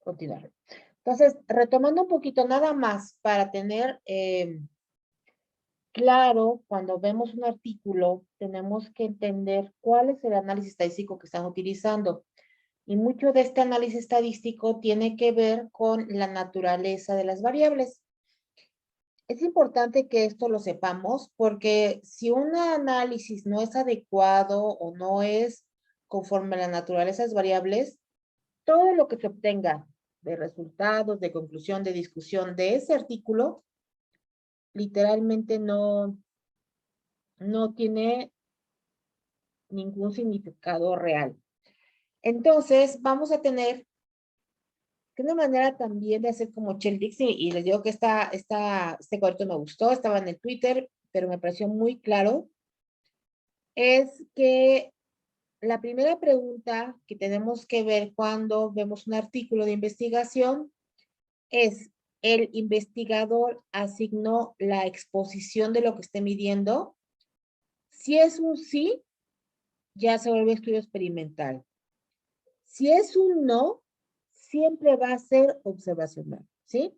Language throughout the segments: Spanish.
continuar. Entonces, retomando un poquito nada más para tener claro, cuando vemos un artículo, tenemos que entender cuál es el análisis estadístico que están utilizando. Y mucho de este análisis estadístico tiene que ver con la naturaleza de las variables. Es importante que esto lo sepamos porque si un análisis no es adecuado o no es conforme a la naturaleza de las variables, todo lo que se obtenga de resultados, de conclusión, de discusión de ese artículo, literalmente no tiene ningún significado real. Entonces, vamos a tener que una manera también de hacer como Shell Dixie, y les digo que este cuadrito me gustó, estaba en el Twitter, pero me pareció muy claro, es que la primera pregunta que tenemos que ver cuando vemos un artículo de investigación es, ¿el investigador asignó la exposición de lo que esté midiendo? Si es un sí, ya se vuelve estudio experimental. Si es un no, siempre va a ser observacional, ¿sí?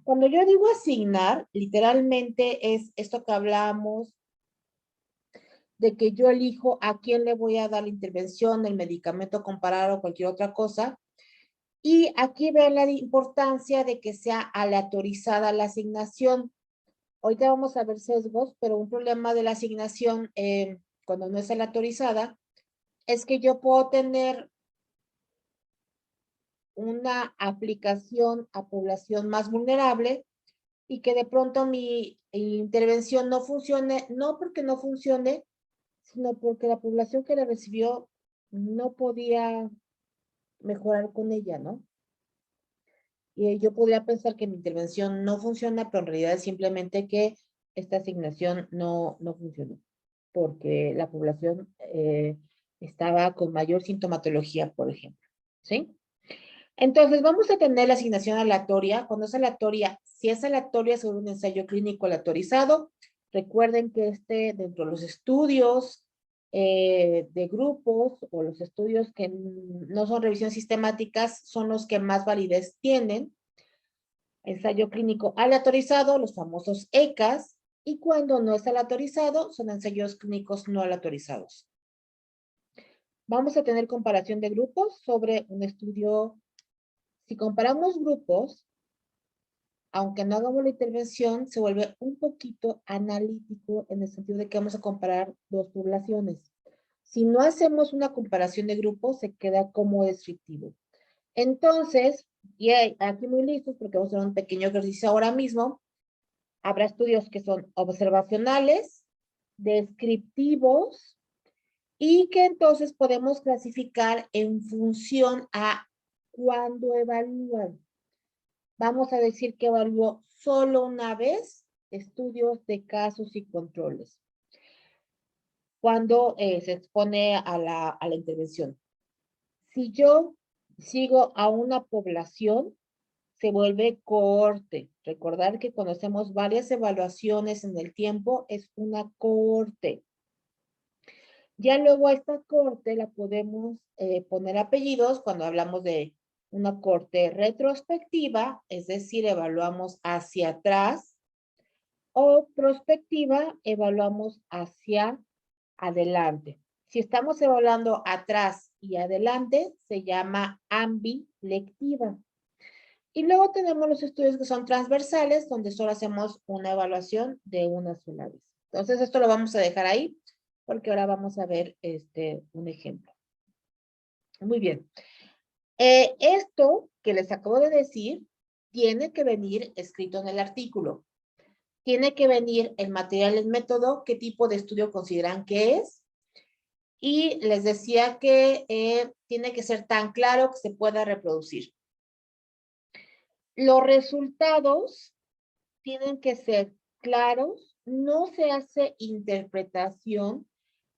Cuando yo digo asignar, literalmente es esto que hablamos de que yo elijo a quién le voy a dar la intervención, el medicamento comparado o cualquier otra cosa. Y aquí ven la importancia de que sea aleatorizada la asignación. Ahorita vamos a ver sesgos, pero un problema de la asignación cuando no es aleatorizada es que yo puedo tener una aplicación a población más vulnerable y que de pronto mi intervención no funcione, no porque no funcione, sino porque la población que la recibió no podía mejorar con ella, ¿no? Y yo podría pensar que mi intervención no funciona, pero en realidad es simplemente que esta asignación no funcionó, porque la población estaba con mayor sintomatología, por ejemplo, ¿sí? Entonces, vamos a tener la asignación aleatoria. Cuando es aleatoria, si es aleatoria sobre un ensayo clínico aleatorizado, recuerden que dentro de los estudios de grupos o los estudios que no son revisiones sistemáticas son los que más validez tienen. Ensayo clínico aleatorizado, los famosos ECAS, y cuando no es aleatorizado, son ensayos clínicos no aleatorizados. Vamos a tener comparación de grupos sobre un estudio. Si comparamos grupos, aunque no hagamos la intervención, se vuelve un poquito analítico en el sentido de que vamos a comparar dos poblaciones. Si no hacemos una comparación de grupos, se queda como descriptivo. Entonces, y aquí muy listos porque vamos a hacer un pequeño ejercicio ahora mismo, habrá estudios que son observacionales, descriptivos, y que entonces podemos clasificar en función a cuándo evalúan. Vamos a decir que evaluó solo una vez estudios de casos y controles cuando se expone a la intervención. Si yo sigo a una población, se vuelve cohorte. Recordar que cuando hacemos varias evaluaciones en el tiempo, es una cohorte. Ya luego a esta cohorte la podemos poner apellidos cuando hablamos de una cohorte retrospectiva, es decir, evaluamos hacia atrás, o prospectiva, evaluamos hacia adelante. Si estamos evaluando atrás y adelante, se llama ambilectiva. Y luego tenemos los estudios que son transversales, donde solo hacemos una evaluación de una sola vez. Entonces, esto lo vamos a dejar ahí, porque ahora vamos a ver un ejemplo. Muy bien. Esto que les acabo de decir, tiene que venir escrito en el artículo. Tiene que venir el material, el método, qué tipo de estudio consideran que es. Y les decía que tiene que ser tan claro que se pueda reproducir. Los resultados tienen que ser claros, no se hace interpretación.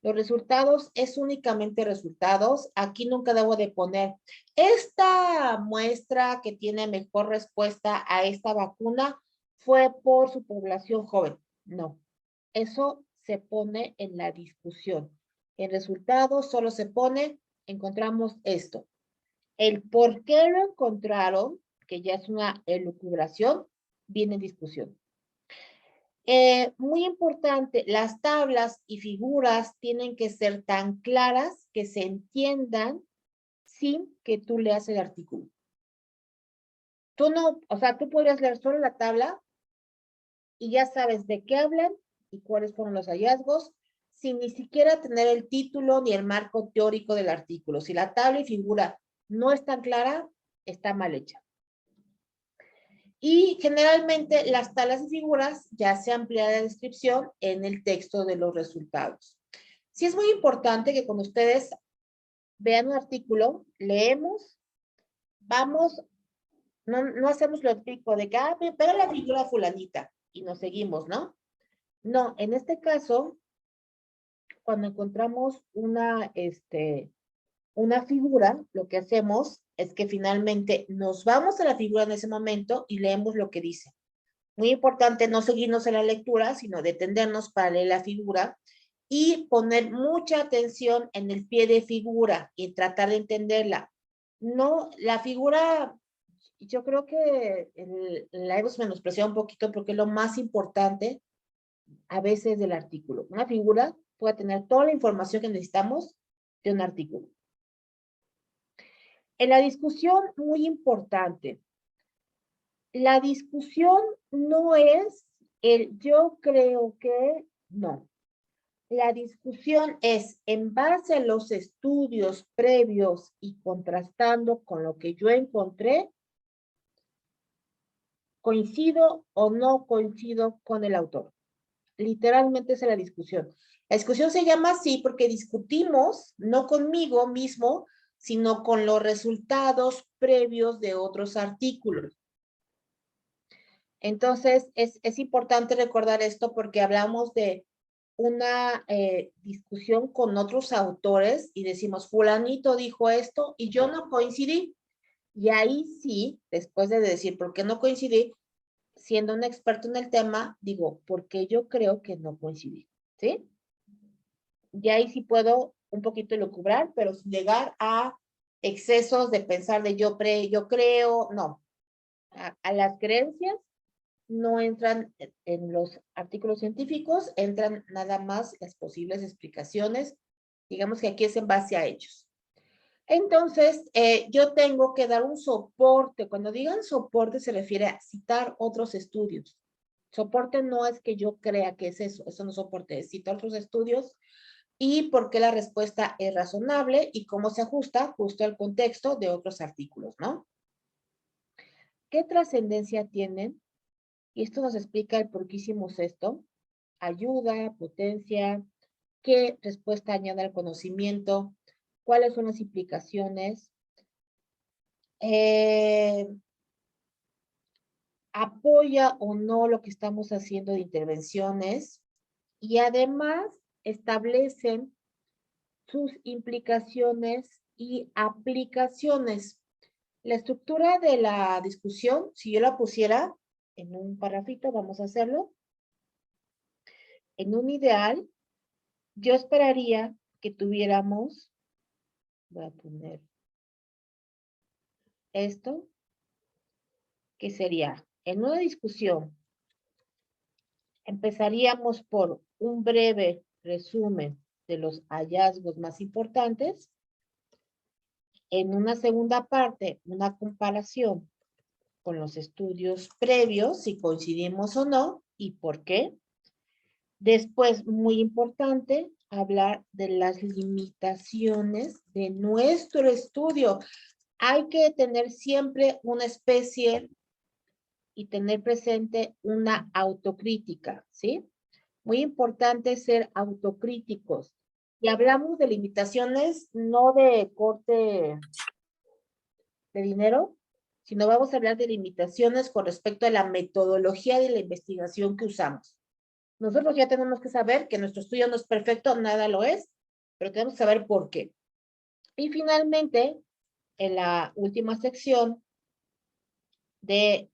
Los resultados es únicamente resultados. Aquí nunca debo de poner esta muestra que tiene mejor respuesta a esta vacuna fue por su población joven. No, eso se pone en la discusión. En resultados solo se pone, encontramos esto. El por qué lo encontraron, que ya es una elucubración, viene en discusión. Muy importante, las tablas y figuras tienen que ser tan claras que se entiendan sin que tú leas el artículo. Tú no, o sea, tú podrías leer solo la tabla y ya sabes de qué hablan y cuáles fueron los hallazgos, sin ni siquiera tener el título ni el marco teórico del artículo. Si la tabla y figura no es tan clara, está mal hecha. Y generalmente las tablas y figuras ya se amplía la descripción en el texto de los resultados. Sí es muy importante que cuando ustedes vean un artículo, leemos, vamos, no hacemos lo típico de que, pero la figura fulanita y nos seguimos, ¿no? No, en este caso, cuando encontramos una figura, lo que hacemos es que finalmente nos vamos a la figura en ese momento y leemos lo que dice. Muy importante no seguirnos en la lectura, sino detenernos para leer la figura y poner mucha atención en el pie de figura y tratar de entenderla. No, la figura, yo creo que la hemos menospreciado un poquito porque es lo más importante a veces del artículo. Una figura puede tener toda la información que necesitamos de un artículo. En la discusión, muy importante, la discusión no es el yo creo que, no. La discusión es en base a los estudios previos y contrastando con lo que yo encontré, coincido o no coincido con el autor. Literalmente esa es la discusión. La discusión se llama así porque discutimos, no conmigo mismo, sino con los resultados previos de otros artículos. Entonces, es importante recordar esto porque hablamos de una discusión con otros autores y decimos, fulanito dijo esto y yo no coincidí. Y ahí sí, después de decir por qué no coincidí, siendo un experto en el tema, digo, porque yo creo que no coincidí, ¿sí? Y ahí sí puedo un poquito lucubrar, pero sin llegar a excesos de pensar de yo creo, no. A las creencias no entran en los artículos científicos, entran nada más las posibles explicaciones. Digamos que aquí es en base a hechos. Entonces, yo tengo que dar un soporte. Cuando digan soporte se refiere a citar otros estudios. Soporte no es que yo crea que es eso no es soporte, es citar otros estudios y por qué la respuesta es razonable y cómo se ajusta justo al contexto de otros artículos, ¿no? ¿Qué trascendencia tienen? Y esto nos explica el por qué hicimos esto. Ayuda, potencia, qué respuesta añade al conocimiento, cuáles son las implicaciones, apoya o no lo que estamos haciendo de intervenciones y además establecen sus implicaciones y aplicaciones. La estructura de la discusión, si yo la pusiera en un parrafito, vamos a hacerlo. En un ideal, yo esperaría que tuviéramos, voy a poner esto, que sería, en una discusión, empezaríamos por un breve resumen de los hallazgos más importantes. En una segunda parte, una comparación con los estudios previos, si coincidimos o no, y por qué. Después, muy importante, hablar de las limitaciones de nuestro estudio. Hay que tener siempre una especie y tener presente una autocrítica, ¿sí? Muy importante ser autocríticos. Y hablamos de limitaciones, no de corte de dinero, sino vamos a hablar de limitaciones con respecto a la metodología de la investigación que usamos. Nosotros ya tenemos que saber que nuestro estudio no es perfecto, nada lo es, pero tenemos que saber por qué. Y finalmente, en la última sección de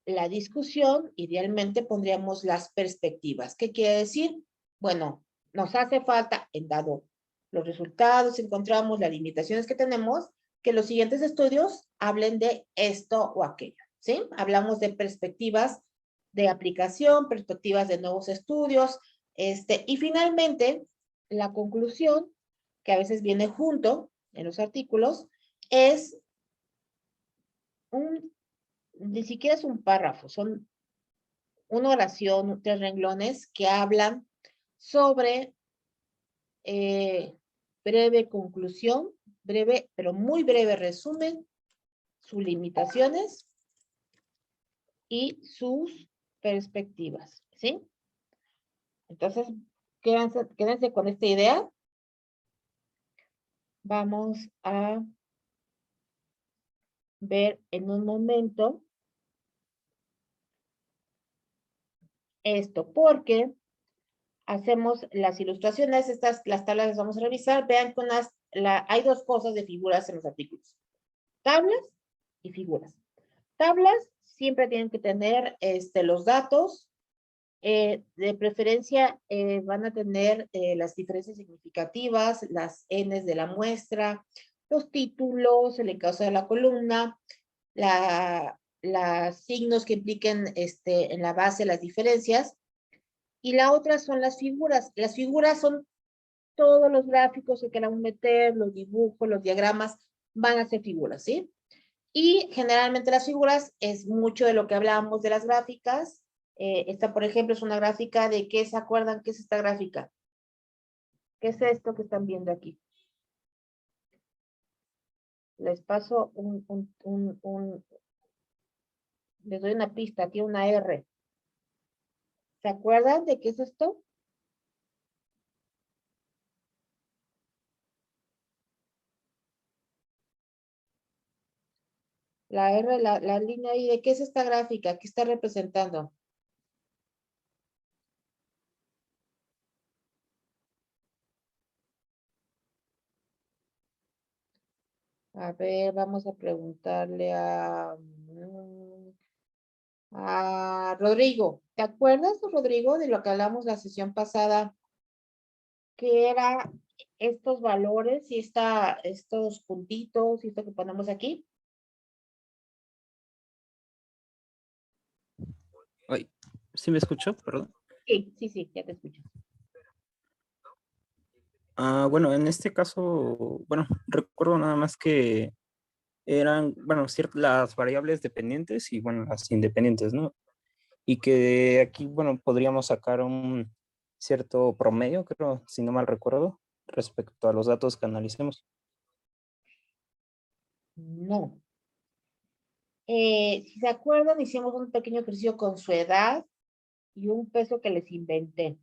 la discusión, idealmente pondríamos las perspectivas. ¿Qué quiere decir? Bueno, nos hace falta, en dado los resultados, encontramos las limitaciones que tenemos, que los siguientes estudios hablen de esto o aquello, ¿sí? Hablamos de perspectivas de aplicación, perspectivas de nuevos estudios, y finalmente, la conclusión, que a veces viene junto en los artículos, es ni siquiera es un párrafo, son una oración, 3 renglones que hablan sobre breve conclusión, breve, pero muy breve resumen, sus limitaciones y sus perspectivas, ¿sí? Entonces, quédense con esta idea. Vamos a ver en un momento esto, porque hacemos las ilustraciones, las tablas las vamos a revisar. Vean que hay dos cosas de figuras en los artículos. Tablas y figuras. Tablas siempre tienen que tener los datos. De preferencia van a tener las diferencias significativas, las N de la muestra, los títulos, el encabezado de la columna, los signos que impliquen en la base las diferencias. Y la otra son las figuras. Las figuras son todos los gráficos que queramos meter, los dibujos, los diagramas, van a ser figuras, ¿sí? Y generalmente las figuras es mucho de lo que hablábamos de las gráficas. Esta, por ejemplo, es una gráfica de ¿qué se acuerdan? ¿Qué es esta gráfica? ¿Qué es esto que están viendo aquí? Les paso les doy una pista, tiene una R. ¿Se acuerdan de qué es esto? La R, la línea ahí, ¿de qué es esta gráfica? ¿Qué está representando? A ver, vamos a preguntarle a Rodrigo. ¿Te acuerdas, Rodrigo, de lo que hablamos la sesión pasada? Que era estos valores y estos puntitos y esto que ponemos aquí. Ay, ¿sí me escuchó? Perdón. Sí, ya te escucho. Bueno, en este caso, bueno, recuerdo nada más que eran, bueno, las variables dependientes y, bueno, las independientes, ¿no? Y que aquí, bueno, podríamos sacar un cierto promedio, creo, si no mal recuerdo, respecto a los datos que analicemos. No. Si se acuerdan, hicimos un pequeño ejercicio con su edad y un peso que les inventé.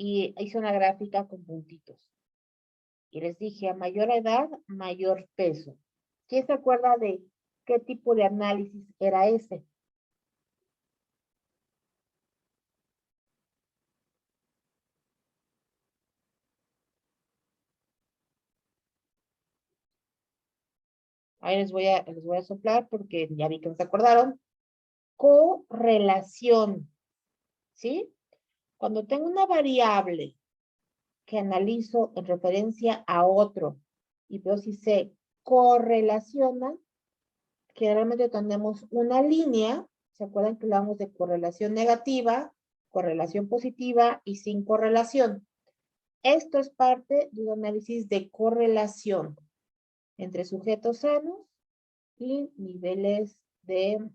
Y hice una gráfica con puntitos. Y les dije, a mayor edad, mayor peso. ¿Quién se acuerda de qué tipo de análisis era ese? Ahí les voy a soplar porque ya vi que no se acordaron. Correlación, ¿sí? Cuando tengo una variable que analizo en referencia a otro y veo si se correlaciona, generalmente tenemos una línea, ¿se acuerdan que hablamos de correlación negativa, correlación positiva y sin correlación? Esto es parte de un análisis de correlación entre sujetos sanos y niveles de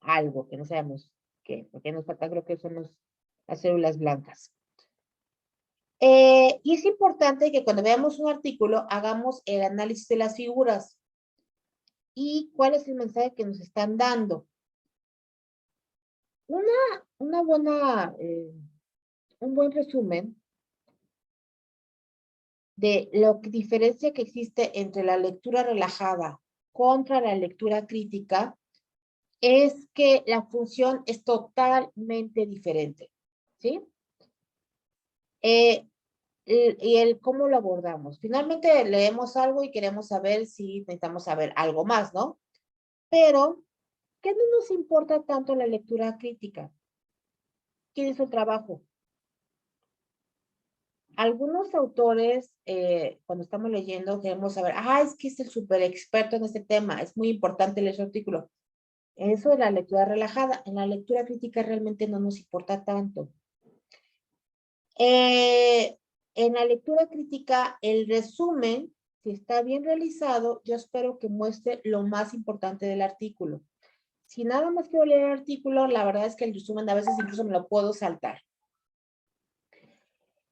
algo que no sabemos qué, porque nos falta, creo que son las células blancas. Y es importante que cuando veamos un artículo hagamos el análisis de las figuras y cuál es el mensaje que nos están dando. Una buena, un buen resumen de lo que diferencia que existe entre la lectura relajada contra la lectura crítica es que la función es totalmente diferente, ¿sí? Y el cómo lo abordamos. Finalmente leemos algo y queremos saber si necesitamos saber algo más, ¿no? Pero, ¿qué no nos importa tanto la lectura crítica? ¿Quién hizo el trabajo? algunos autores, cuando estamos leyendo, queremos saber, es que es el súper experto en este tema, es muy importante leer su artículo. Eso es la lectura relajada. En la lectura crítica realmente no nos importa tanto. En la lectura crítica, el resumen, si está bien realizado, yo espero que muestre lo más importante del artículo. Si nada más quiero leer el artículo, la verdad es que el resumen a veces incluso me lo puedo saltar.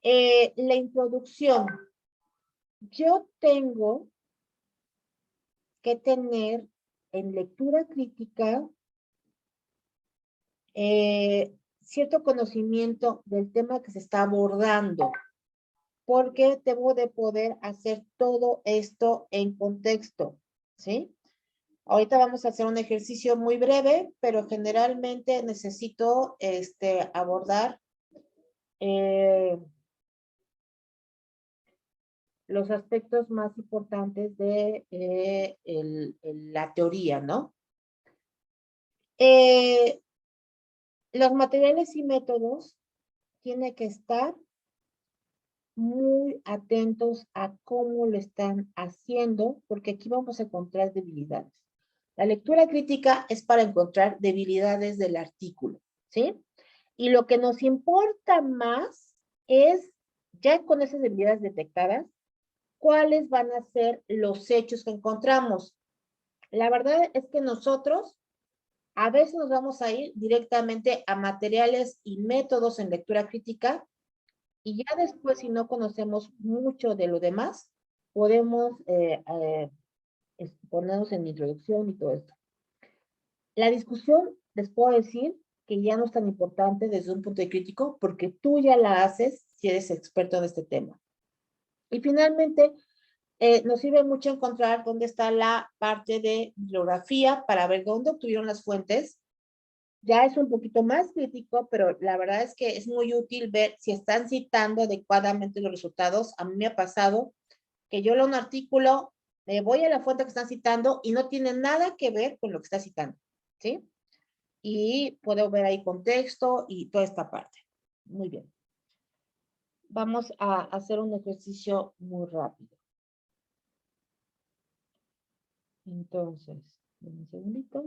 La introducción. Yo tengo que tener en lectura crítica cierto conocimiento del tema que se está abordando, porque debo de poder hacer todo esto en contexto, ¿sí? Ahorita vamos a hacer un ejercicio muy breve, pero generalmente necesito abordar los aspectos más importantes de la teoría, ¿no? Los materiales y métodos tienen que estar muy atentos a cómo lo están haciendo, porque aquí vamos a encontrar debilidades. La lectura crítica es para encontrar debilidades del artículo, ¿sí? Y lo que nos importa más es, ya con esas debilidades detectadas, cuáles van a ser los hechos que encontramos. La verdad es que nosotros a veces nos vamos a ir directamente a materiales y métodos en lectura crítica y ya después, si no conocemos mucho de lo demás, podemos ponernos en introducción y todo esto. La discusión, les puedo decir que ya no es tan importante desde un punto de crítico porque tú ya la haces si eres experto en este tema. Y finalmente, nos sirve mucho encontrar dónde está la parte de bibliografía para ver dónde obtuvieron las fuentes. Ya es un poquito más crítico, pero la verdad es que es muy útil ver si están citando adecuadamente los resultados. A mí me ha pasado que yo leo un artículo, voy a la fuente que están citando y no tiene nada que ver con lo que está citando, ¿sí? Y puedo ver ahí contexto y toda esta parte. Muy bien. Vamos a hacer un ejercicio muy rápido. Entonces, un segundito.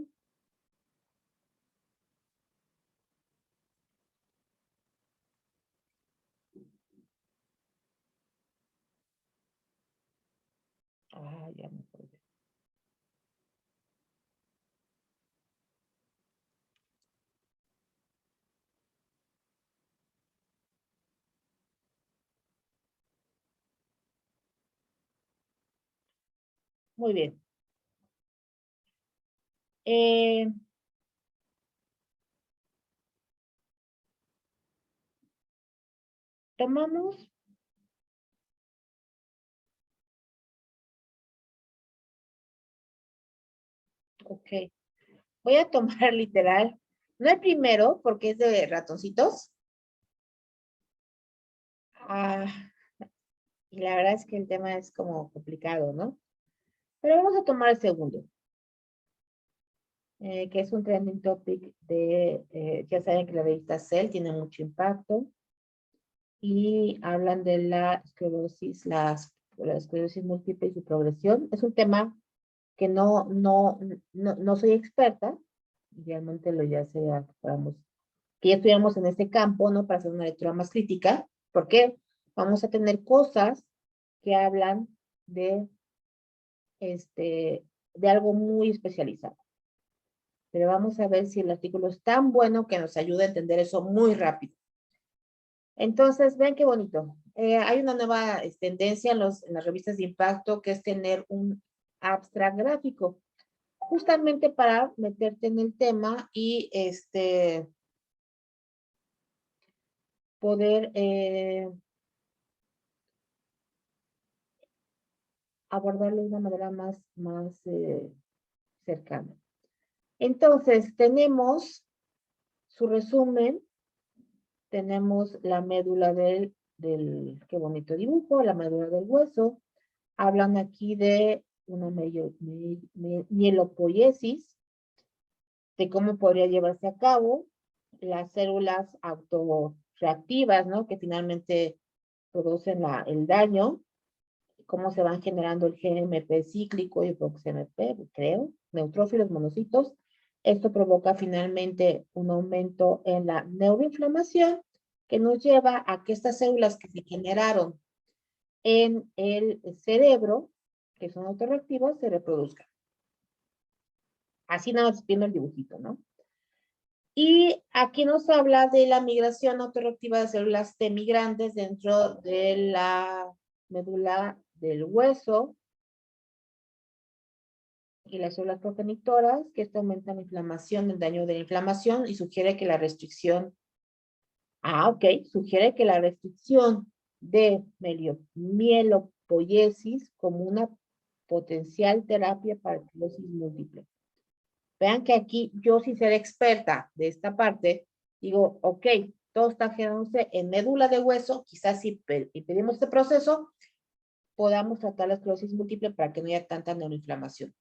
Ya me acordé. Muy bien. Tomamos. Ok. Voy a tomar literal. No el primero, porque es de ratoncitos. Y la verdad es que el tema es como complicado, ¿no? Pero vamos a tomar el segundo, que es un trending topic ya saben que la revista Cell tiene mucho impacto y hablan de la esclerosis, la esclerosis múltiple y su progresión. Es un tema que no soy experta, realmente lo ya sea que ya estuviéramos en este campo, ¿no? Para hacer una lectura más crítica, porque vamos a tener cosas que hablan de de algo muy especializado. Pero vamos a ver si el artículo es tan bueno que nos ayuda a entender eso muy rápido. Entonces, vean qué bonito. Hay una nueva tendencia en las revistas de impacto que es tener un abstract gráfico, justamente para meterte en el tema y poder abordarlo de una manera más cercana. Entonces, tenemos su resumen, tenemos la médula qué bonito dibujo, la médula del hueso. Hablan aquí de una mielopoiesis, de cómo podría llevarse a cabo, las células autorreactivas, ¿no? Que finalmente producen el daño, cómo se van generando el GMP cíclico y el ProxMP, creo, neutrófilos, monocitos. Esto provoca finalmente un aumento en la neuroinflamación que nos lleva a que estas células que se generaron en el cerebro, que son autorreactivas, se reproduzcan. Así nada más viendo el dibujito, ¿no? Y aquí nos habla de la migración autorreactiva de células T migrantes dentro de la médula del hueso y las células progenitoras, que esto aumenta la inflamación, el daño de la inflamación y sugiere que la restricción, sugiere que la restricción de mielopoiesis como una potencial terapia para esclerosis múltiple. Vean que aquí yo, sin ser experta de esta parte, digo, ok, todo está generándose en médula de hueso, quizás si pedimos este proceso, podamos tratar la esclerosis múltiple para que no haya tanta neuroinflamación.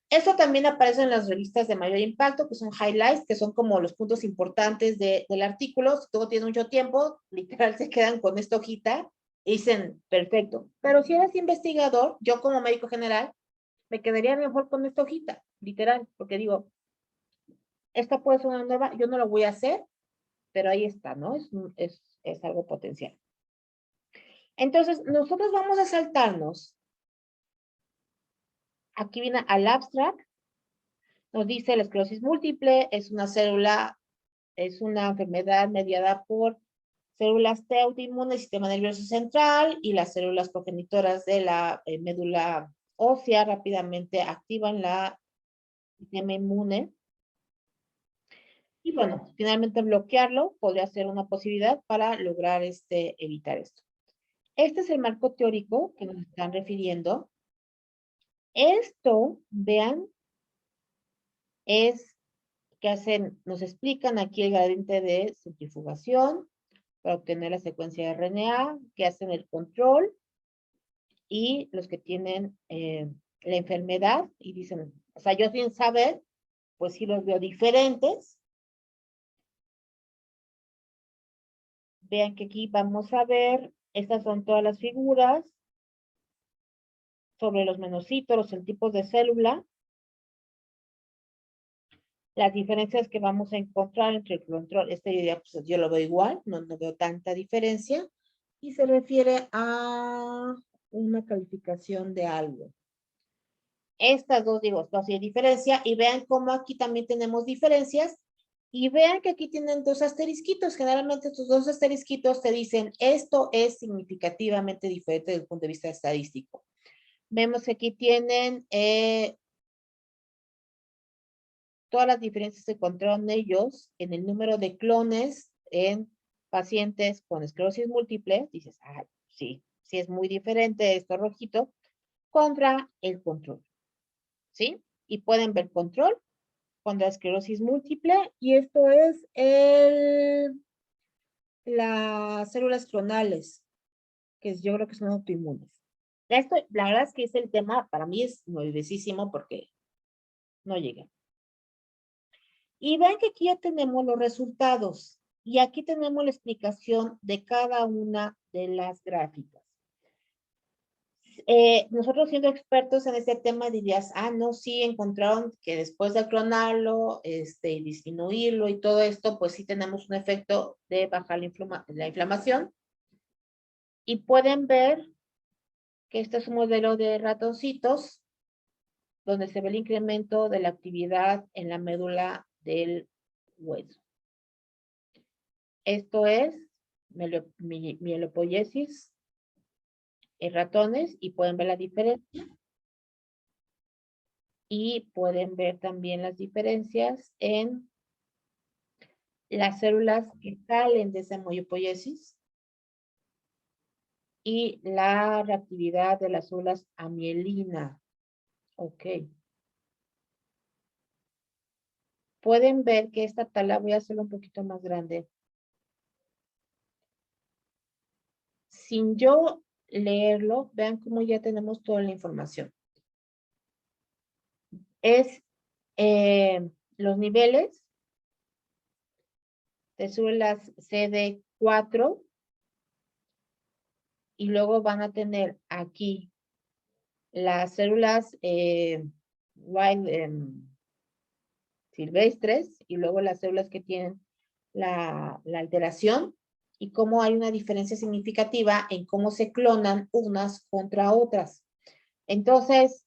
Esto también aparece en las revistas de mayor impacto, que son highlights, que son como los puntos importantes del artículo. Si todo tiene mucho tiempo, literal se quedan con esta hojita y dicen, perfecto. Pero si eres investigador, yo como médico general, me quedaría mejor con esta hojita, literal, porque digo, esta puede ser una nueva, yo no lo voy a hacer, pero ahí está, ¿no? Es algo potencial. Entonces, nosotros vamos a saltarnos. Aquí viene al abstract. Nos dice la esclerosis múltiple es una enfermedad mediada por células T autoinmunes, sistema nervioso central y las células progenitoras de la médula ósea rápidamente activan la sistema inmune. Y bueno, finalmente bloquearlo podría ser una posibilidad para lograr evitar esto. Este es el marco teórico que nos están refiriendo. Esto, vean, es que nos explican aquí el gradiente de centrifugación para obtener la secuencia de RNA, que hacen el control y los que tienen la enfermedad y dicen, o sea, yo sin saber, pues sí los veo diferentes. Vean que aquí vamos a ver, estas son todas las figuras sobre los menocitos, el tipo de célula, las diferencias que vamos a encontrar entre el control, pues yo lo veo igual, no veo tanta diferencia, y se refiere a una calificación de algo. Estas dos, digo, no hay diferencia, y vean cómo aquí también tenemos diferencias, y vean que aquí tienen dos asterisquitos. Generalmente estos dos asterisquitos te dicen, esto es significativamente diferente desde el punto de vista estadístico. Vemos que aquí tienen todas las diferencias se encontraron ellos en el número de clones en pacientes con esclerosis múltiple. Dices, sí es muy diferente esto rojito contra el control. ¿Sí? Y pueden ver control contra esclerosis múltiple y esto es las células clonales, que yo creo que son autoinmunes. La verdad es que es el tema, para mí es nuevecísimo porque no llega. Y ven que aquí ya tenemos los resultados y aquí tenemos la explicación de cada una de las gráficas. Nosotros siendo expertos en este tema dirías, no, sí, encontraron que después de clonarlo y disminuirlo y todo esto, pues sí tenemos un efecto de bajar la inflamación. Y pueden ver que este es un modelo de ratoncitos donde se ve el incremento de la actividad en la médula del hueso. Esto es mielopoiesis en ratones y pueden ver la diferencia. Y pueden ver también las diferencias en las células que salen de esa mielopoiesis y la reactividad de las células amielina. Ok. Pueden ver que esta tabla voy a hacerla un poquito más grande. Sin yo leerlo, vean cómo ya tenemos toda la información. Es los niveles de células CD4 y luego van a tener aquí las células silvestres y luego las células que tienen la alteración y cómo hay una diferencia significativa en cómo se clonan unas contra otras. Entonces,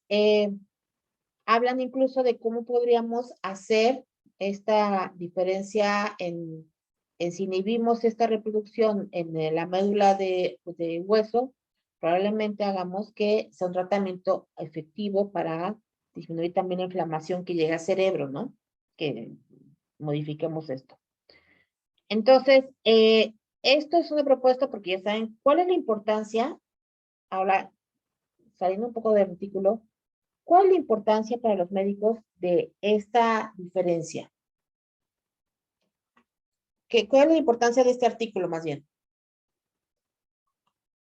hablan incluso de cómo podríamos hacer esta diferencia en si inhibimos esta reproducción en la médula de hueso, probablemente hagamos que sea un tratamiento efectivo para disminuir también la inflamación que llega al cerebro, ¿no? Que modifiquemos esto. Entonces, esto es una propuesta porque ya saben cuál es la importancia, ahora saliendo un poco del artículo, ¿cuál es la importancia para los médicos de esta diferencia? ¿Cuál es la importancia de este artículo más bien?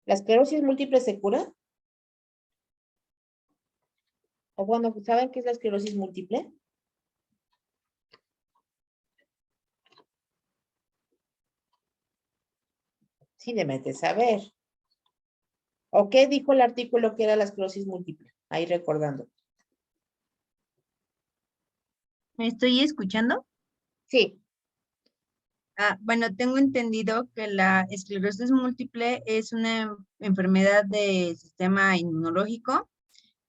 ¿La esclerosis múltiple se cura? O bueno, ¿saben qué es la esclerosis múltiple? Sí, debes de saber. ¿O qué dijo el artículo que era la esclerosis múltiple? Ahí recordando. ¿Me estoy escuchando? Sí. Bueno, tengo entendido que la esclerosis múltiple es una enfermedad del sistema inmunológico,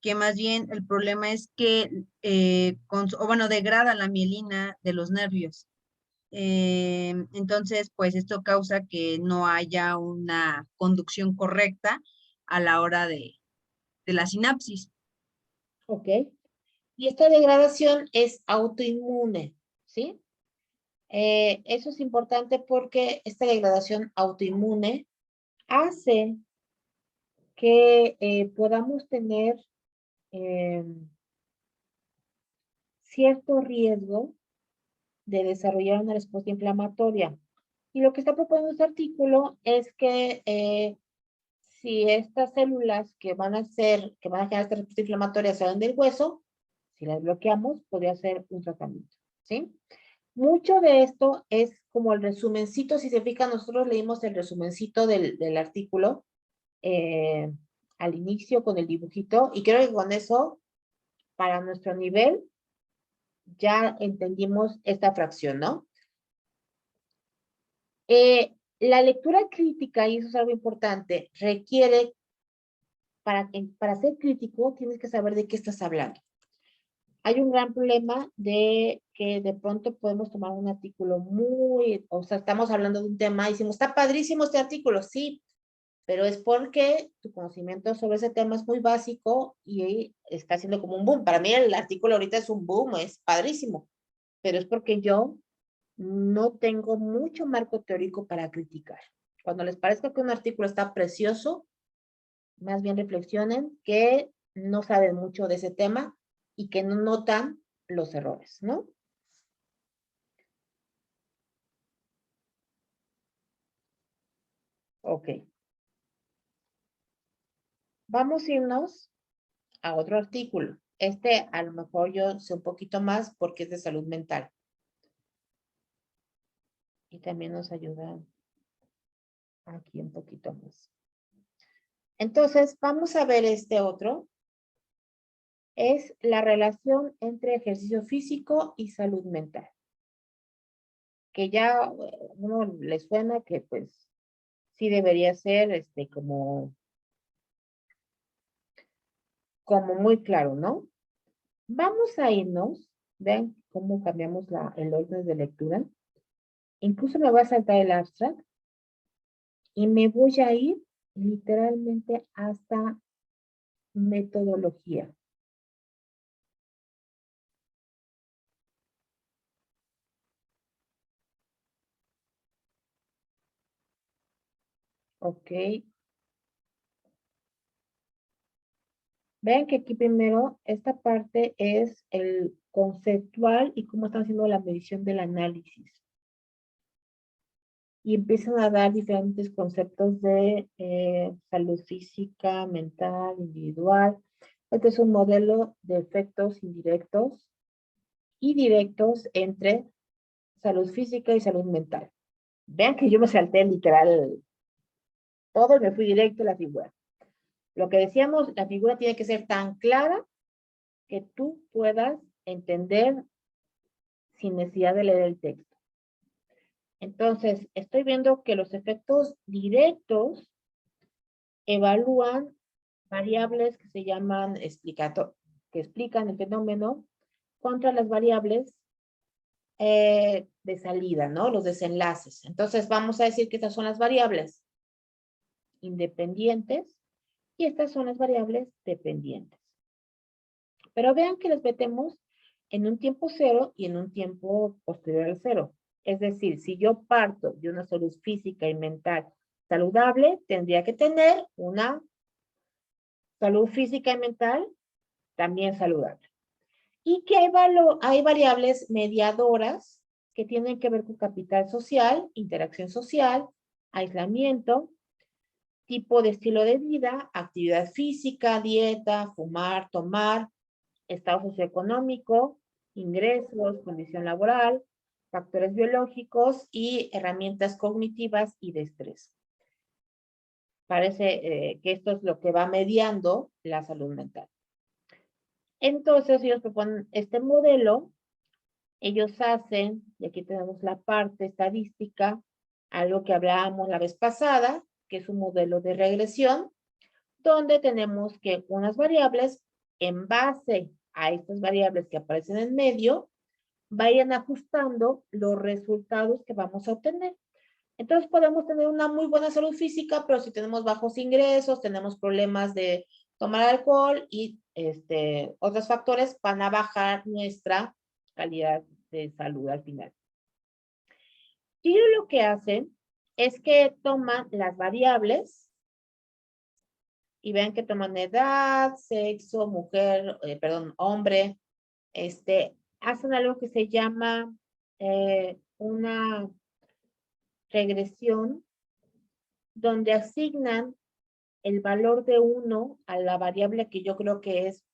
que más bien el problema es que, degrada la mielina de los nervios. Entonces, pues esto causa que no haya una conducción correcta a la hora de la sinapsis. Ok. Y esta degradación es autoinmune, ¿sí? Eso es importante porque esta degradación autoinmune hace que podamos tener cierto riesgo de desarrollar una respuesta inflamatoria. Y lo que está proponiendo este artículo es que si estas células que van a generar esta respuesta inflamatoria salen del hueso, si las bloqueamos, podría ser un tratamiento, ¿sí? Mucho de esto es como el resumencito, si se fijan, nosotros leímos el resumencito del artículo al inicio con el dibujito, y creo que con eso, para nuestro nivel, ya entendimos esta fracción, ¿no? La lectura crítica, y eso es algo importante, requiere, para ser crítico, tienes que saber de qué estás hablando. Hay un gran problema de que de pronto podemos tomar un artículo o sea, estamos hablando de un tema y decimos, está padrísimo este artículo, sí, pero es porque tu conocimiento sobre ese tema es muy básico y está haciendo como un boom. Para mí el artículo ahorita es un boom, es padrísimo, pero es porque yo no tengo mucho marco teórico para criticar. Cuando les parezca que un artículo está precioso, más bien reflexionen que no saben mucho de ese tema y que no notan los errores, ¿no? Ok. Vamos a irnos a otro artículo. Este a lo mejor yo sé un poquito más porque es de salud mental. Y también nos ayuda aquí un poquito más. Entonces, vamos a ver este otro. Es la relación entre ejercicio físico y salud mental. Que ya a uno le suena que pues sí debería ser como muy claro, ¿no? Vamos a irnos, vean cómo cambiamos el orden de lectura. Incluso me voy a saltar el abstract y me voy a ir literalmente hasta metodología. Ok. Vean que aquí primero, esta parte es el conceptual y cómo están haciendo la medición del análisis. Y empiezan a dar diferentes conceptos de salud física, mental, individual. Este es un modelo de efectos indirectos y directos entre salud física y salud mental. Vean que yo me salté literal todo y me fui directo a la figura. Lo que decíamos, la figura tiene que ser tan clara que tú puedas entender sin necesidad de leer el texto. Entonces, estoy viendo que los efectos directos evalúan variables que se llaman que explican el fenómeno contra las variables de salida, ¿no? Los desenlaces. Entonces, vamos a decir que estas son las variables independientes y estas son las variables dependientes. Pero vean que las metemos en un tiempo cero y en un tiempo posterior al cero. Es decir, si yo parto de una salud física y mental saludable, tendría que tener una salud física y mental también saludable. Y que hay variables mediadoras que tienen que ver con capital social, interacción social, aislamiento, tipo de estilo de vida, actividad física, dieta, fumar, tomar, estado socioeconómico, ingresos, condición laboral, factores biológicos y herramientas cognitivas y de estrés. Parece que esto es lo que va mediando la salud mental. Entonces, ellos proponen este modelo, ellos hacen, y aquí tenemos la parte estadística, algo que hablábamos la vez pasada, que es un modelo de regresión, donde tenemos que unas variables, en base a estas variables que aparecen en medio, vayan ajustando los resultados que vamos a obtener. Entonces podemos tener una muy buena salud física, pero si tenemos bajos ingresos, tenemos problemas de tomar alcohol y otros factores van a bajar nuestra calidad de salud al final. Y ellos lo que hacen es que toman las variables y vean que toman edad, sexo, mujer, hombre, hacen algo que se llama una regresión donde asignan el valor de 1 a la variable que yo creo que es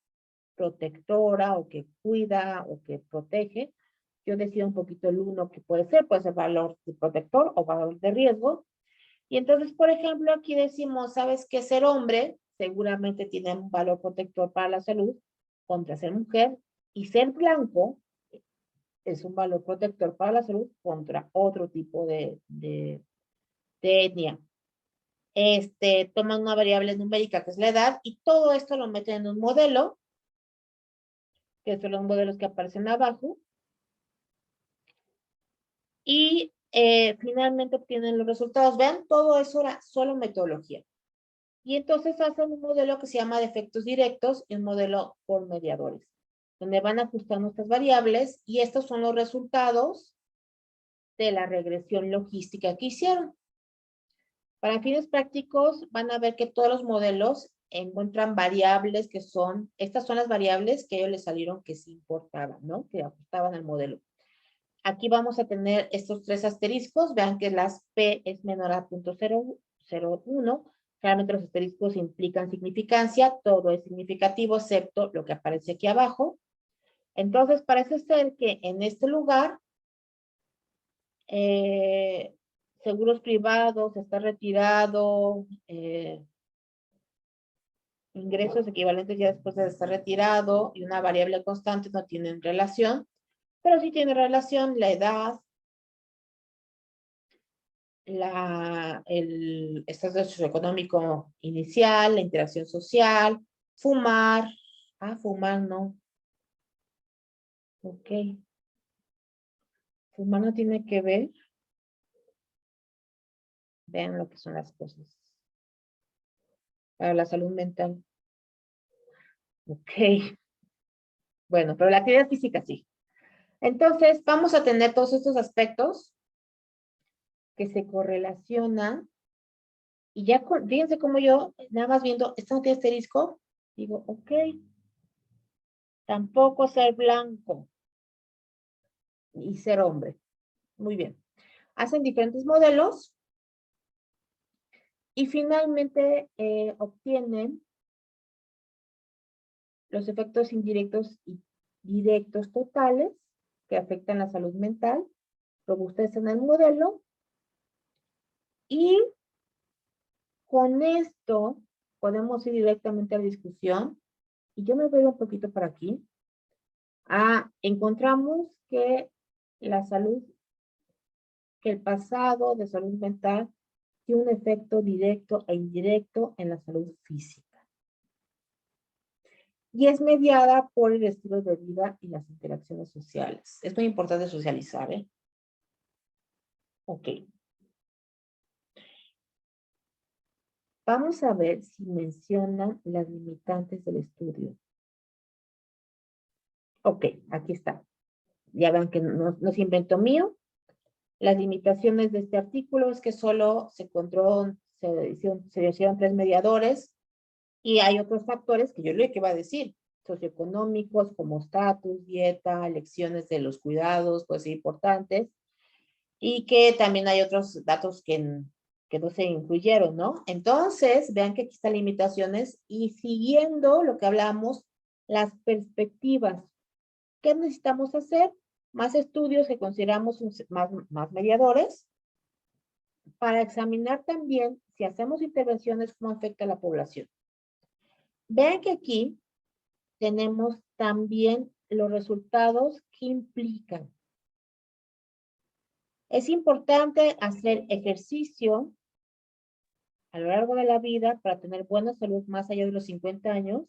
protectora o que cuida o que protege. Yo decido un poquito el 1 que puede ser valor de protector o valor de riesgo. Y entonces, por ejemplo, aquí decimos, ¿sabes qué? Ser hombre seguramente tiene un valor protector para la salud contra ser mujer, y ser blanco es un valor protector para la salud contra otro tipo de etnia. Toman una variable numérica que es la edad y todo esto lo meten en un modelo, que son los modelos que aparecen abajo, y finalmente obtienen los resultados. Vean, todo eso era solo metodología. Y entonces hacen un modelo que se llama de efectos directos y un modelo por mediadores, donde van ajustando estas variables y estos son los resultados de la regresión logística que hicieron. Para fines prácticos van a ver que todos los modelos encuentran variables que son, estas son las variables que a ellos les salieron que sí importaban, ¿no? Que ajustaban al modelo. Aquí vamos a tener estos 3 asteriscos, vean que las P es menor a 0.001, claramente los asteriscos implican significancia, todo es significativo excepto lo que aparece aquí abajo. Entonces parece ser que en este lugar, seguros privados, está retirado, ingresos equivalentes ya después de estar retirado y una variable constante no tienen relación, pero sí tiene relación la edad, el estatus socioeconómico inicial, la interacción social, fumar. Fumar no. Ok. Fumar no tiene que ver. Vean lo que son las cosas. Para la salud mental. Ok. Bueno, pero la actividad física sí. Entonces, vamos a tener todos estos aspectos que se correlacionan. Y ya, fíjense cómo yo, nada más viendo, ¿esto no tiene asterisco? Digo, ok. Tampoco ser blanco y ser hombre. Muy bien. Hacen diferentes modelos y finalmente obtienen los efectos indirectos y directos totales que afectan la salud mental, robustecen el modelo y Con esto podemos ir directamente a la discusión. Y yo me voy un poquito para aquí. Encontramos que la salud, que el pasado de salud mental tiene un efecto directo e indirecto en la salud física. Y es mediada por el estilo de vida y las interacciones sociales. Es muy importante socializar, ¿eh? Ok. Vamos a ver si mencionan las limitantes del estudio. Ok, aquí está. Ya ven que no es invento mío. Las limitaciones de este artículo es que solo se hicieron 3 mediadores y hay otros factores que yo le iba a decir, socioeconómicos como estatus, dieta, elecciones de los cuidados, pues importantes, y que también hay otros datos que no se incluyeron, ¿no? Entonces, vean que aquí están limitaciones y siguiendo lo que hablamos, las perspectivas. ¿Qué necesitamos hacer? Más estudios que consideramos más mediadores para examinar también si hacemos intervenciones, cómo afecta a la población. Vean que aquí tenemos también los resultados que implican. Es importante hacer ejercicio a lo largo de la vida para tener buena salud más allá de los 50 años,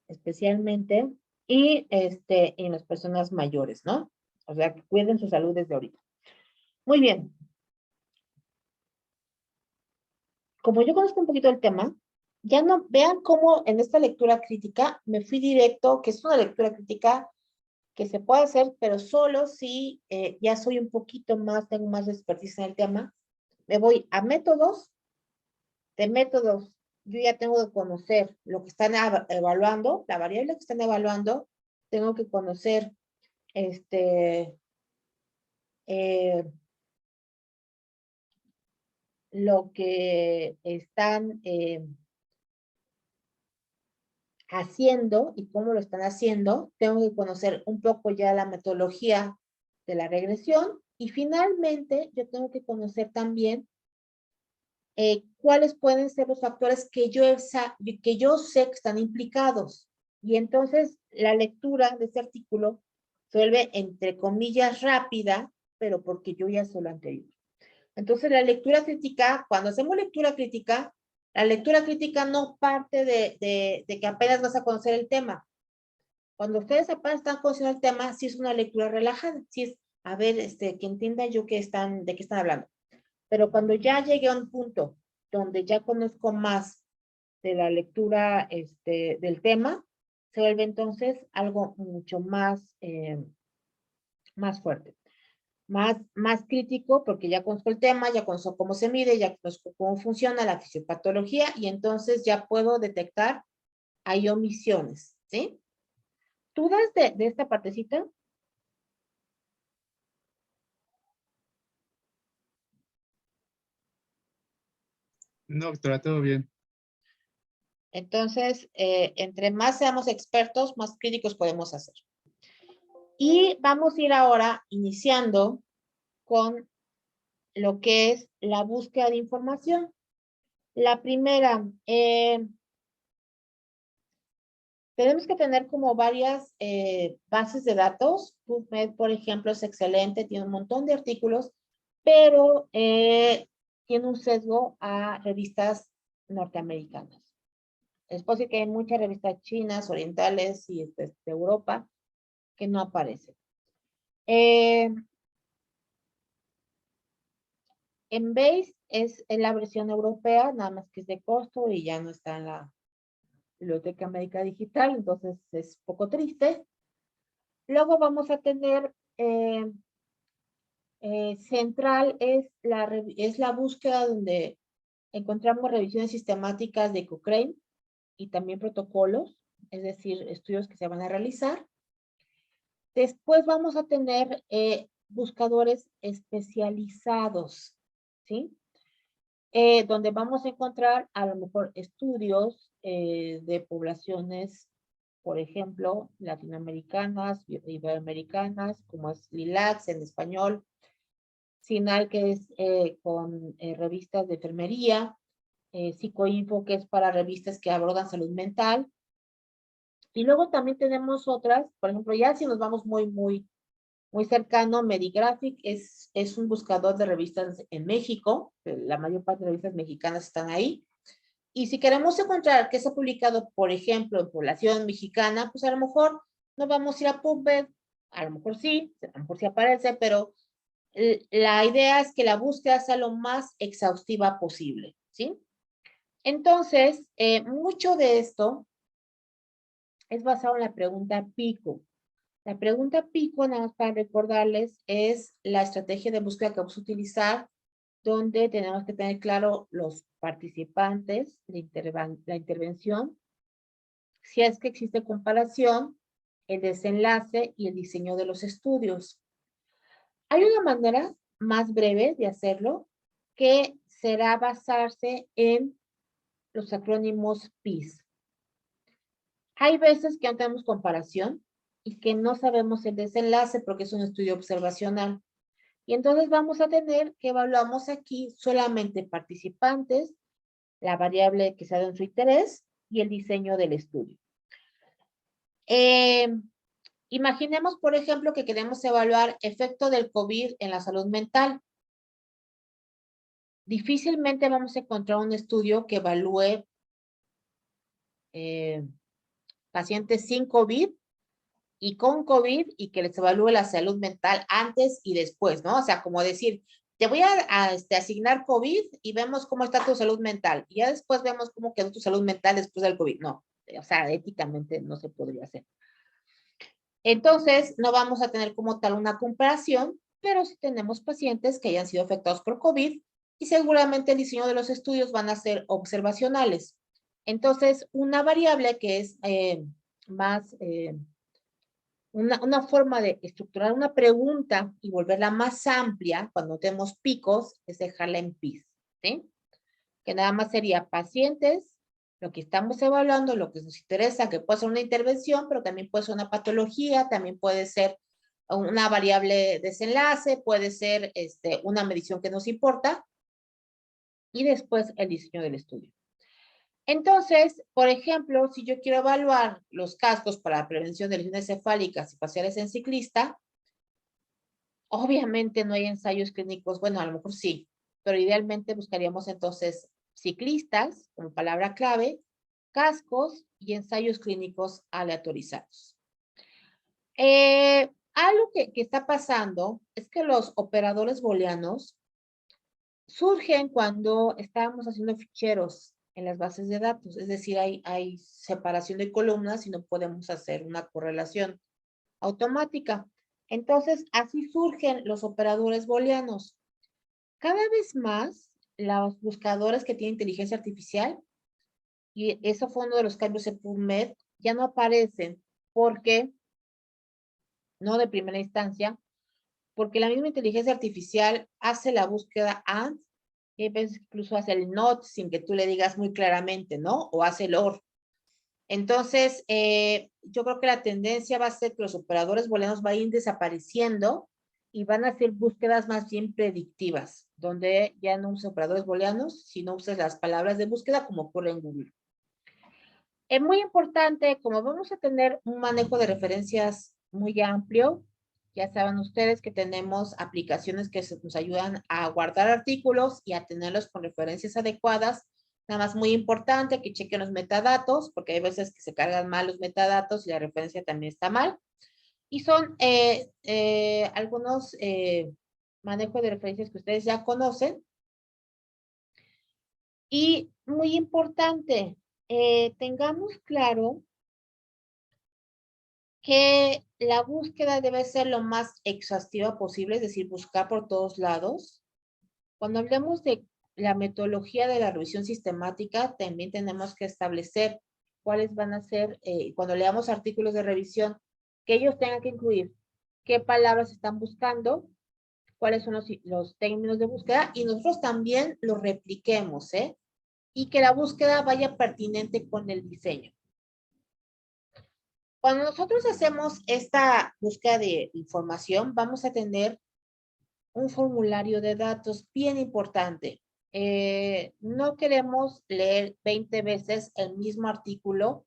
especialmente, y en las personas mayores, ¿no? O sea, que cuiden su salud desde ahorita. Muy bien. Como yo conozco un poquito el tema, ya no, vean cómo en esta lectura crítica me fui directo, que es una lectura crítica que se puede hacer, pero solo si ya soy un poquito más, tengo más expertise en el tema. Me voy a métodos. De métodos, yo ya tengo que conocer lo que están evaluando, la variable que están evaluando, tengo que conocer lo que están haciendo y cómo lo están haciendo, tengo que conocer un poco ya la metodología de la regresión y finalmente yo tengo que conocer también cuáles pueden ser los factores que yo sé que están implicados. Y entonces la lectura de este artículo se vuelve, entre comillas, rápida, pero porque yo ya sé lo anterior. Entonces la lectura crítica, cuando hacemos lectura crítica, la lectura crítica no parte de que apenas vas a conocer el tema. Cuando ustedes apenas están conociendo el tema, sí es una lectura relajada, sí es, a ver, que entienda yo de qué están hablando. Pero cuando ya llegué a un punto donde ya conozco más de la lectura del tema, se vuelve entonces algo mucho más, más fuerte, más crítico, porque ya conozco el tema, ya conozco cómo se mide, ya conozco cómo funciona la fisiopatología y entonces ya puedo detectar hay omisiones, ¿sí? ¿Dudas de esta partecita? No, doctora, todo bien. Entonces, entre más seamos expertos, más críticos podemos hacer. Y vamos a ir ahora iniciando con lo que es la búsqueda de información. La primera, tenemos que tener como varias bases de datos. PubMed, por ejemplo, es excelente, tiene un montón de artículos, pero tiene un sesgo a revistas norteamericanas. Es posible que hay muchas revistas chinas, orientales y de Europa que no aparecen. Embase es la versión europea, nada más que es de costo y ya no está en la Biblioteca Médica Digital, entonces es un poco triste. Luego vamos a tener central, es la búsqueda donde encontramos revisiones sistemáticas de Cochrane y también protocolos, es decir, estudios que se van a realizar. Después vamos a tener buscadores especializados, ¿sí? Donde vamos a encontrar a lo mejor estudios de poblaciones, por ejemplo, latinoamericanas, iberoamericanas, como es LILACS en español, SINAL, que es con revistas de enfermería, Psicoinfo, que es para revistas que abordan salud mental. Y luego también tenemos otras, por ejemplo, ya si nos vamos muy cercano, Medigraphic es un buscador de revistas en México, la mayor parte de revistas mexicanas están ahí. Y si queremos encontrar que se ha publicado, por ejemplo, en población mexicana, pues a lo mejor no vamos a ir a PubMed, a lo mejor sí aparece, pero la idea es que la búsqueda sea lo más exhaustiva posible, ¿sí? Entonces, mucho de esto es basado en la pregunta PICO. La pregunta PICO, nada más para recordarles, es la estrategia de búsqueda que vamos a utilizar, donde tenemos que tener claro los participantes, la intervención, si es que existe comparación, el desenlace y el diseño de los estudios. Hay una manera más breve de hacerlo, que será basarse en los acrónimos PIS. Hay veces que no tenemos comparación y que no sabemos el desenlace porque es un estudio observacional. Y entonces vamos a tener que evaluamos aquí solamente participantes, la variable que sea de su interés y el diseño del estudio. Imaginemos, por ejemplo, que queremos evaluar efecto del COVID en la salud mental. Difícilmente vamos a encontrar un estudio que evalúe pacientes sin COVID y con COVID y que les evalúe la salud mental antes y después, ¿no? O sea, como decir, te voy a asignar COVID y vemos cómo está tu salud mental. Y ya después vemos cómo quedó tu salud mental después del COVID. No, o sea, éticamente no se podría hacer. Entonces, no vamos a tener como tal una comparación, pero sí tenemos pacientes que hayan sido afectados por COVID y seguramente el diseño de los estudios van a ser observacionales. Entonces, una variable que es una forma de estructurar una pregunta y volverla más amplia cuando tenemos picos es dejarla en PIS, ¿sí? Que nada más sería pacientes, lo que estamos evaluando, lo que nos interesa, que puede ser una intervención, pero también puede ser una patología, también puede ser una variable desenlace, puede ser una medición que nos importa, y después el diseño del estudio. Entonces, por ejemplo, si yo quiero evaluar los cascos para la prevención de lesiones cefálicas y faciales en ciclista, obviamente no hay ensayos clínicos, bueno, a lo mejor sí, pero idealmente buscaríamos entonces ciclistas como palabra clave, cascos y ensayos clínicos aleatorizados. Algo que está pasando es que los operadores booleanos surgen cuando estábamos haciendo ficheros en las bases de datos, es decir, hay separación de columnas y no podemos hacer una correlación automática. Entonces, así surgen los operadores booleanos. Cada vez más, los buscadores que tienen inteligencia artificial, y eso fue uno de los cambios en PubMed, ya no aparecen porque, no de primera instancia, porque la misma inteligencia artificial hace la búsqueda AND, y a veces incluso hace el NOT sin que tú le digas muy claramente, ¿no? O hace el OR. Entonces, yo creo que la tendencia va a ser que los operadores booleanos van a ir desapareciendo y van a hacer búsquedas más bien predictivas, donde ya no uses operadores booleanos, sino uses las palabras de búsqueda como ocurre en Google. Es muy importante, como vamos a tener un manejo de referencias muy amplio, ya saben ustedes que tenemos aplicaciones que nos ayudan a guardar artículos y a tenerlos con referencias adecuadas. Nada más muy importante que chequen los metadatos, porque hay veces que se cargan mal los metadatos y la referencia también está mal. Y son algunos manejos de referencias que ustedes ya conocen. Y muy importante, tengamos claro que la búsqueda debe ser lo más exhaustiva posible, es decir, buscar por todos lados. Cuando hablemos de la metodología de la revisión sistemática, también tenemos que establecer cuáles van a ser, cuando leamos artículos de revisión, que ellos tengan que incluir qué palabras están buscando, cuáles son los términos de búsqueda, y nosotros también los repliquemos, y que la búsqueda vaya pertinente con el diseño. Cuando nosotros hacemos esta búsqueda de información, vamos a tener un formulario de datos bien importante. no queremos leer 20 veces el mismo artículo.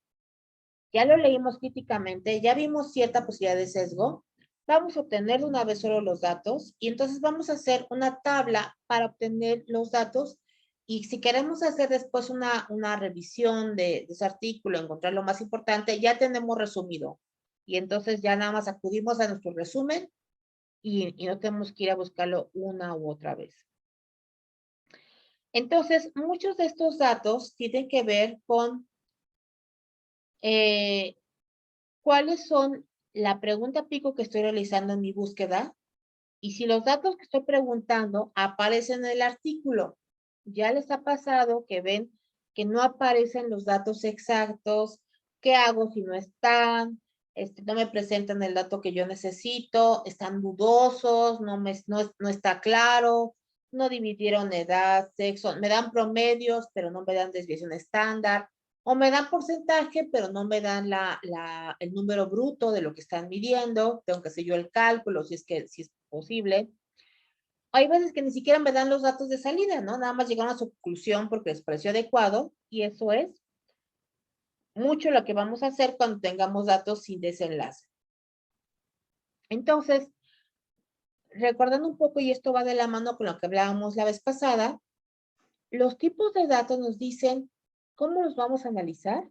Ya lo leímos críticamente, ya vimos cierta posibilidad de sesgo. Vamos a obtener una vez solo los datos y entonces vamos a hacer una tabla para obtener los datos. Y si queremos hacer después una revisión de ese artículo, encontrar lo más importante, ya tenemos resumido. Y entonces ya nada más acudimos a nuestro resumen y no tenemos que ir a buscarlo una u otra vez. Entonces, muchos de estos datos tienen que ver con cuáles son la pregunta pico que estoy realizando en mi búsqueda y si los datos que estoy preguntando aparecen en el artículo. Ya les ha pasado que ven que no aparecen los datos exactos. ¿Qué hago si no están? No me presentan el dato que yo necesito, están dudosos, no está claro, no dividieron edad, sexo, me dan promedios, pero no me dan desviación estándar, o me dan porcentaje, pero no me dan el número bruto de lo que están midiendo, tengo que hacer yo el cálculo si es posible. Hay veces que ni siquiera me dan los datos de salida, ¿no? Nada más llegaron a su conclusión porque les pareció adecuado, y eso es mucho lo que vamos a hacer cuando tengamos datos sin desenlace. Entonces, recordando un poco, y esto va de la mano con lo que hablábamos la vez pasada, los tipos de datos nos dicen cómo los vamos a analizar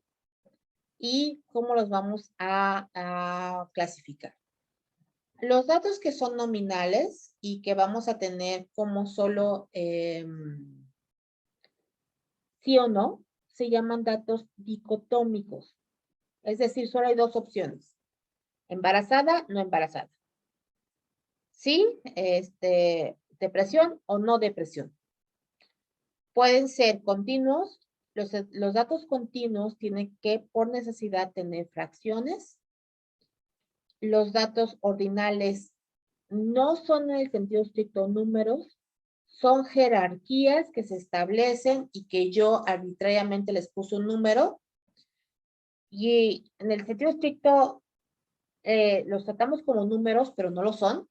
y cómo los vamos a clasificar. Los datos que son nominales y que vamos a tener como solo sí o no, se llaman datos dicotómicos. Es decir, solo hay dos opciones. Embarazada, no embarazada. Sí, depresión o no depresión. Pueden ser continuos. Los datos continuos tienen que, por necesidad, tener fracciones. Los datos ordinales no son en el sentido estricto números, son jerarquías que se establecen y que yo arbitrariamente les puse un número. Y en el sentido estricto, los tratamos como números, pero no lo son.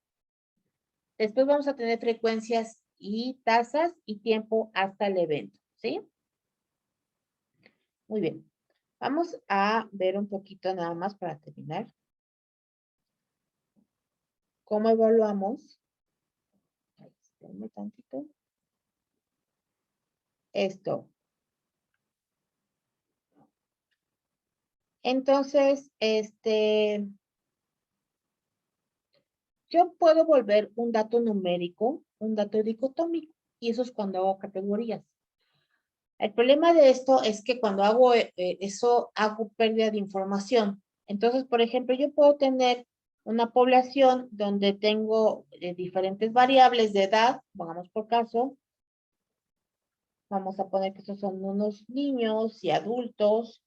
Después vamos a tener frecuencias y tasas y tiempo hasta el evento, ¿sí? Muy bien. Vamos a ver un poquito nada más para terminar. ¿Cómo evaluamos? Ay, espérame tantito. Esto. Entonces, yo puedo volver un dato numérico, un dato dicotómico, y eso es cuando hago categorías. El problema de esto es que cuando hago eso, hago pérdida de información. Entonces, por ejemplo, yo puedo tener una población donde tengo diferentes variables de edad, pongamos por caso. Vamos a poner que estos son unos niños y adultos.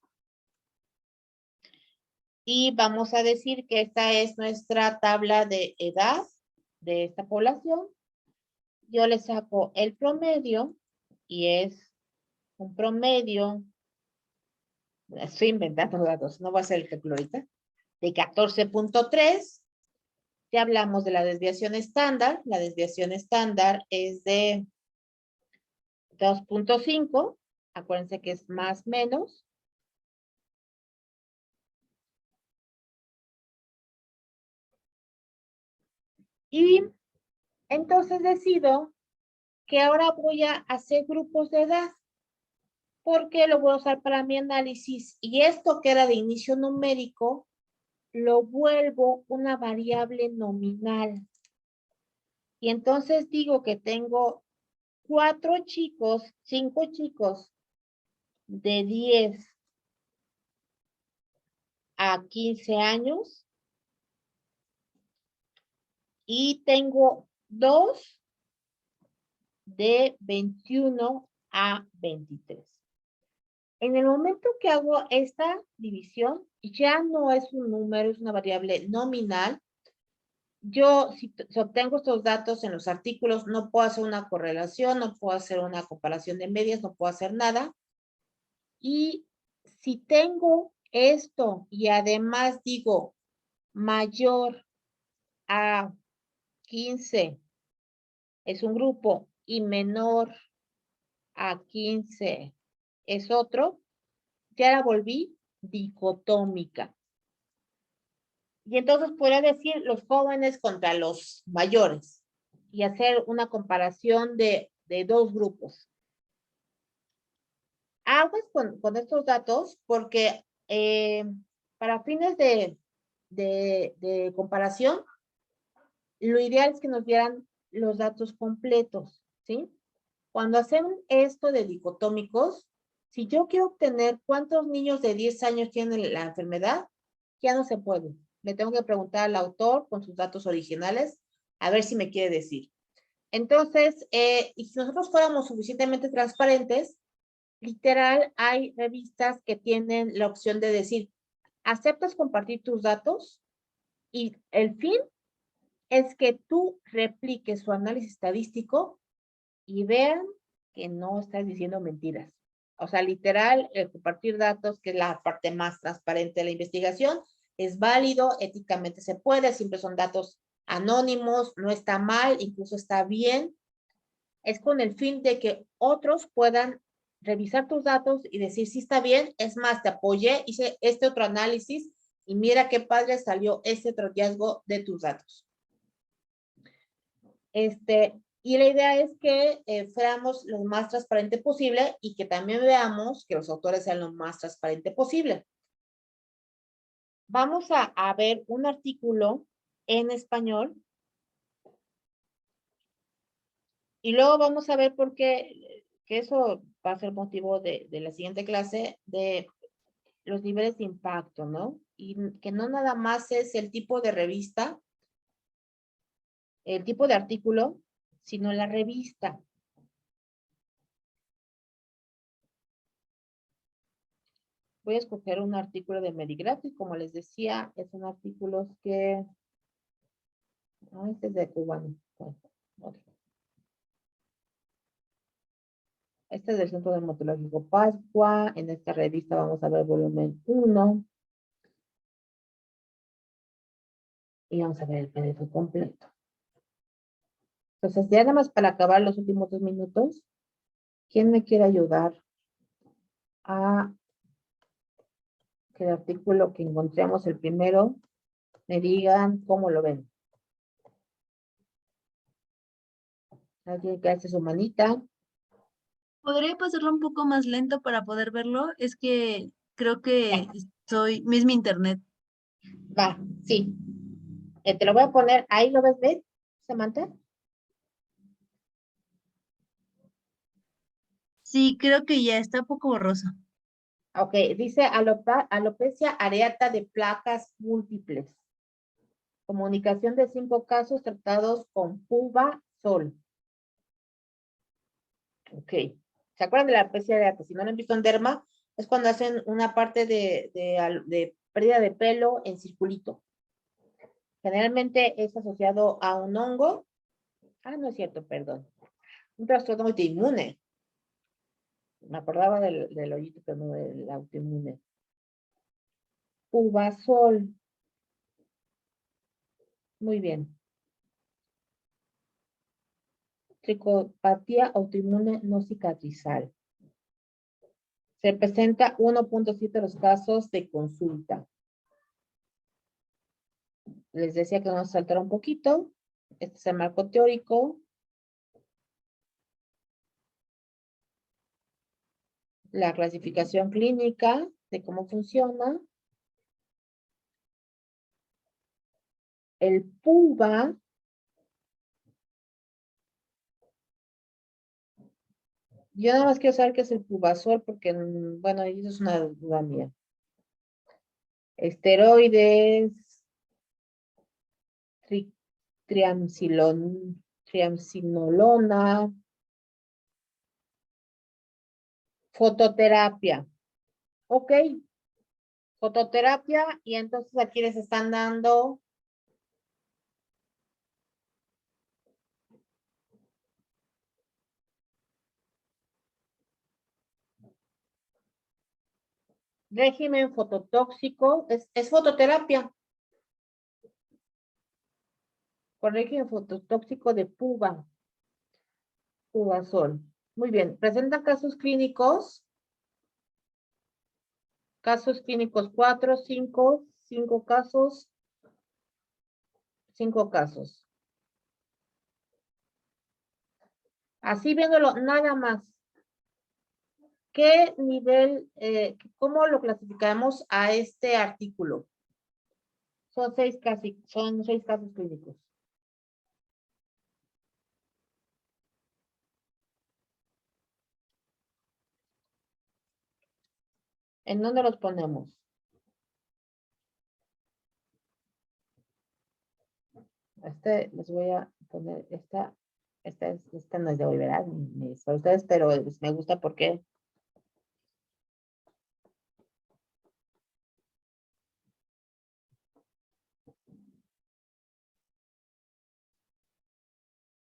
Y vamos a decir que esta es nuestra tabla de edad de esta población. Yo le saco el promedio y es un promedio, estoy inventando datos, no voy a hacer el cálculo ahorita, de 14.3. Ya hablamos de la desviación estándar. La desviación estándar es de 2.5. Acuérdense que es más menos. Y entonces decido que ahora voy a hacer grupos de edad, porque lo voy a usar para mi análisis. Y esto que era de inicio numérico, lo vuelvo una variable nominal. Y entonces digo que tengo 5 chicos de 10 a 15 años y tengo 2 de 21 a 23. En el momento que hago esta división, ya no es un número, es una variable nominal. Yo, si obtengo estos datos en los artículos, no puedo hacer una correlación, no puedo hacer una comparación de medias, no puedo hacer nada. Y si tengo esto y además digo mayor a 15 es un grupo y menor a 15 es otro, ya la volví dicotómica. Y entonces podría decir los jóvenes contra los mayores y hacer una comparación de dos grupos. Aguas con estos datos porque para fines de comparación, lo ideal es que nos dieran los datos completos, ¿sí? Cuando hacen esto de dicotómicos, si yo quiero obtener cuántos niños de 10 años tienen la enfermedad, ya no se puede. Le tengo que preguntar al autor con sus datos originales a ver si me quiere decir. Entonces, y si nosotros fuéramos suficientemente transparentes, literal, hay revistas que tienen la opción de decir, ¿aceptas compartir tus datos? Y el fin es que tú repliques su análisis estadístico y vean que no estás diciendo mentiras. O sea, literal, el compartir datos, que es la parte más transparente de la investigación, es válido, éticamente se puede, siempre son datos anónimos, no está mal, incluso está bien. Es con el fin de que otros puedan revisar tus datos y decir si está bien. Es más, te apoyé, hice este otro análisis y mira qué padre salió este otro hallazgo de tus datos. Y la idea es que fuéramos lo más transparente posible y que también veamos que los autores sean lo más transparente posible. Vamos a ver un artículo en español y luego vamos a ver por qué, que eso va a ser motivo de la siguiente clase, de los niveles de impacto, ¿no? Y que no nada más es el tipo de revista, el tipo de artículo, sino la revista. Voy a escoger un artículo de Medigraph y como les decía, es un artículo que... este es de cubano. Este es del Centro Dermatológico Pascua. En esta revista vamos a ver volumen 1. Y vamos a ver el PDF completo. Entonces, ya nada más para acabar los últimos 2 minutos, ¿quién me quiere ayudar a que el artículo que encontremos el primero me digan cómo lo ven? ¿Alguien que hace su manita? ¿Podría pasarlo un poco más lento para poder verlo? Es que creo que es mi internet. Va, sí. Te lo voy a poner, ahí lo ves, ¿ves, Samantha? Sí, creo que ya está un poco borroso. Ok, dice alopecia areata de placas múltiples. Comunicación de 5 casos tratados con Pulva-Sol. Ok. ¿Se acuerdan de la alopecia areata? Si no lo han visto en derma, es cuando hacen una parte de pérdida de pelo en circulito. Generalmente es asociado a un hongo. Ah, no es cierto, perdón. Un trastorno autoinmune. Me acordaba del hoyito, pero no del autoinmune. Pulva-Sol. Muy bien. Tricopatía autoinmune no cicatrizal. Se presenta 1.7 de los casos de consulta. Les decía que vamos a saltar un poquito. Este es el marco teórico. La clasificación clínica de cómo funciona. El PUVA. Yo nada más quiero saber qué es el Pulvasol porque, bueno, eso es una duda mía. Esteroides. Triamcinolona. Fototerapia. Ok. Fototerapia y entonces aquí les están dando régimen fototóxico, es fototerapia. Con régimen fototóxico de Pulvasol. Muy bien. Presentan casos clínicos. Casos clínicos 4, 5, 5 casos. 5 casos. Así viéndolo nada más. ¿Qué nivel, cómo lo clasificamos a este artículo? Son 6 casos clínicos. ¿En dónde los ponemos? Les voy a poner esta no es de hoy, ¿verdad? Ni es para ustedes, pero me gusta porque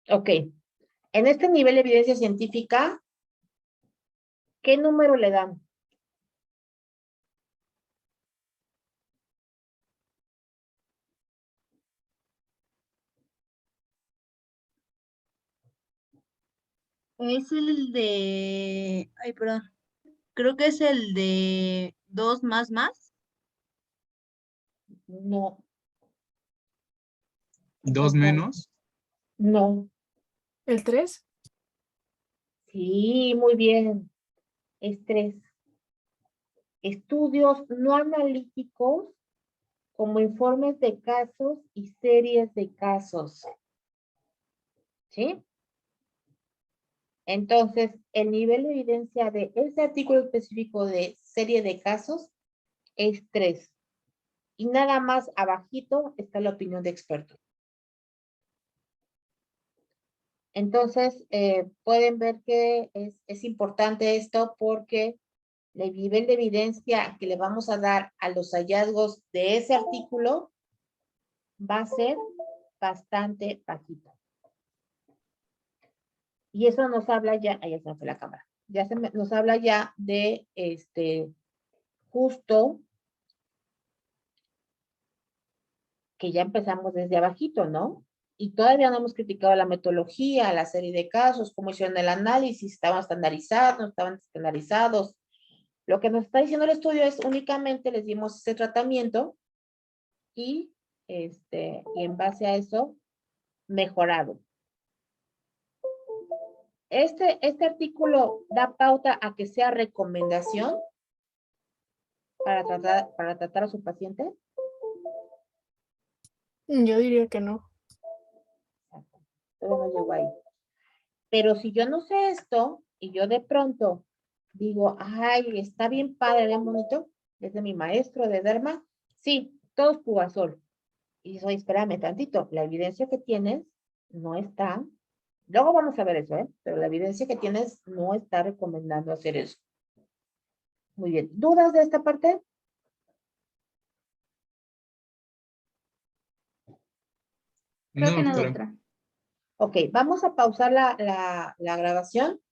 ok. En este nivel de evidencia científica, ¿qué número le dan? Es el de, ay, perdón, creo que es el de 2 más más. No, 2 menos. no. ¿El 3? Sí, muy bien. Es 3. Estudios no analíticos como informes de casos y series de casos. ¿Sí? Entonces, el nivel de evidencia de ese artículo específico de serie de casos es 3. Y nada más abajito está la opinión de expertos. Entonces, pueden ver que es importante esto porque el nivel de evidencia que le vamos a dar a los hallazgos de ese artículo va a ser bastante bajito. Y eso nos habla ya, ahí se me fue la cámara, nos habla ya de justo que ya empezamos desde abajito, ¿no? Y todavía no hemos criticado la metodología, la serie de casos, cómo hicieron el análisis, estaban estandarizados, no estaban estandarizados. Lo que nos está diciendo el estudio es únicamente les dimos ese tratamiento y, y en base a eso, mejorado. Este artículo da pauta a que sea recomendación para tratar a su paciente. Yo diría que no. Todavía no llego ahí. Pero si yo no sé esto y yo de pronto digo, ay, está bien padre, bien bonito, es de mi maestro de derma, sí, todo es pubazol. Y soy, espérame tantito, la evidencia que tienes no está, luego vamos a ver eso, pero la evidencia que tienes no está recomendando hacer eso. Muy bien, ¿dudas de esta parte? Creo No, que no, doctora. doctora. Ok, vamos a pausar la grabación